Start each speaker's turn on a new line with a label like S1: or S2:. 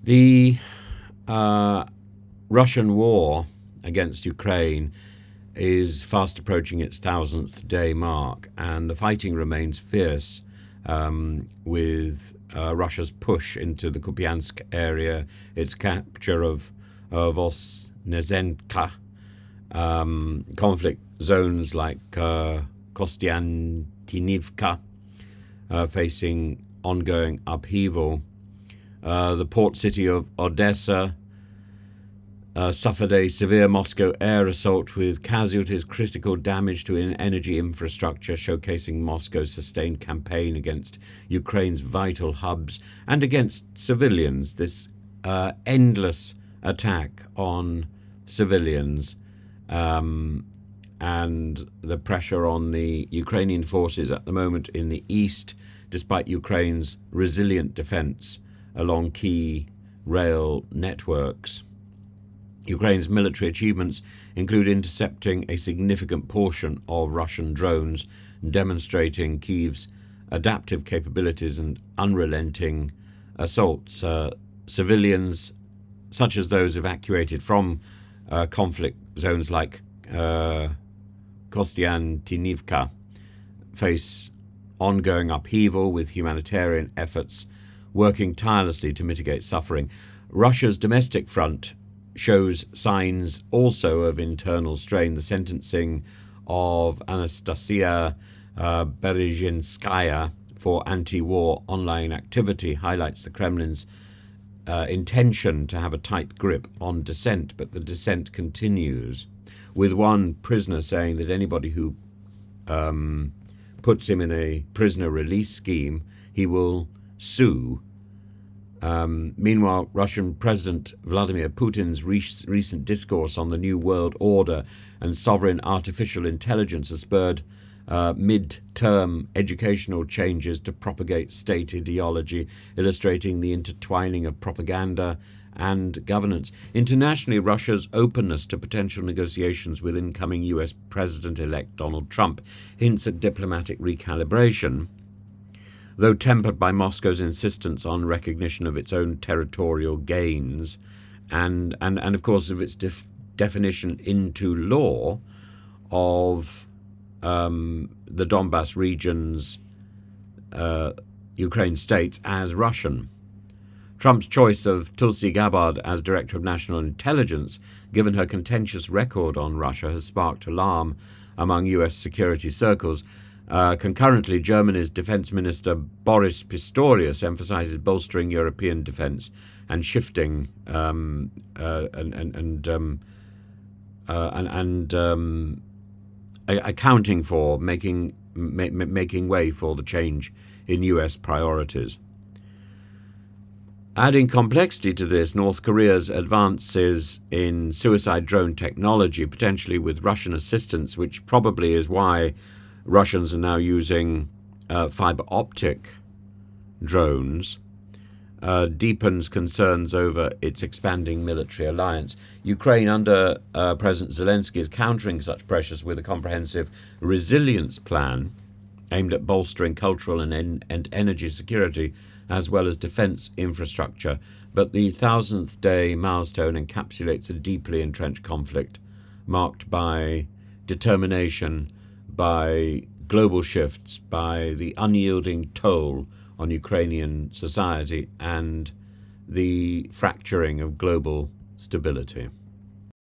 S1: The uh, Russian war against Ukraine is fast approaching its 1,000th day mark, and the fighting remains fierce with Russia's push into the Kupiansk area, its capture of Vosnesenka, conflict zones like Kostiantynivka facing ongoing upheaval. The port city of Odessa suffered a severe Moscow air assault with casualties, critical damage to energy infrastructure, showcasing Moscow's sustained campaign against Ukraine's vital hubs and against civilians. This endless attack on civilians and the pressure on the Ukrainian forces at the moment in the east, despite Ukraine's resilient defense along key rail networks. Ukraine's military achievements include intercepting a significant portion of Russian drones, demonstrating Kyiv's adaptive capabilities and unrelenting assaults. Civilians, such as those evacuated from conflict zones like Kostiantynivka, face ongoing upheaval, with humanitarian efforts working tirelessly to mitigate suffering. Russia's domestic front shows signs also of internal strain. The sentencing of Anastasia Berezhinskaya for anti-war online activity highlights the Kremlin's intention to have a tight grip on dissent, but the dissent continues, with one prisoner saying that anybody who puts him in a prisoner release scheme, he will sue. Meanwhile, Russian President Vladimir Putin's recent discourse on the New World Order and sovereign artificial intelligence has spurred mid-term educational changes to propagate state ideology, illustrating the intertwining of propaganda and governance. Internationally, Russia's openness to potential negotiations with incoming US President-elect Donald Trump hints at diplomatic recalibration, though tempered by Moscow's insistence on recognition of its own territorial gains and of course, of its definition into law of the Donbass region's Ukraine states as Russian. Trump's choice of Tulsi Gabbard as Director of National Intelligence, given her contentious record on Russia, has sparked alarm among US security circles. Concurrently, Germany's Defense Minister Boris Pistorius emphasizes bolstering European defense and shifting accounting for making way for the change in US priorities. Adding complexity to this, North Korea's advances in suicide drone technology, potentially with Russian assistance, which probably is why Russians are now using fiber optic drones, deepens concerns over its expanding military alliance. Ukraine, under President Zelensky, is countering such pressures with a comprehensive resilience plan aimed at bolstering cultural and energy security, as well as defense infrastructure. But the 1,000th day milestone encapsulates a deeply entrenched conflict marked by determination, by global shifts, by the unyielding toll on Ukrainian society, and the fracturing of global stability.